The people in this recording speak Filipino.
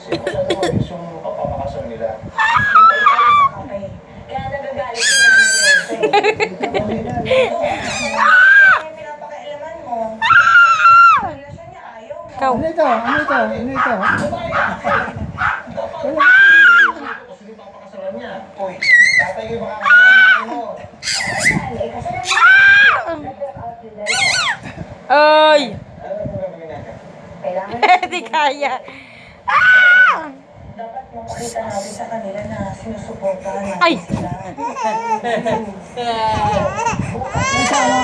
kasi masyado mabilis yung pagpapakasal nila. Kaya nagagalit si Nanay Rose. Pinapakailaman mo. Relasyon niya ayaw mo. Ikaw. Ano ito? Ano ito? Ano ito? Kasi yung papakasalan niya. Uy, tatay yung makakasalanan mo. Ay! Ano ang gagawin natin? Kailangan Di kaya. dapat mapakita natin sa kanila na sinusuportahan natin Ay! sila. May sama ka?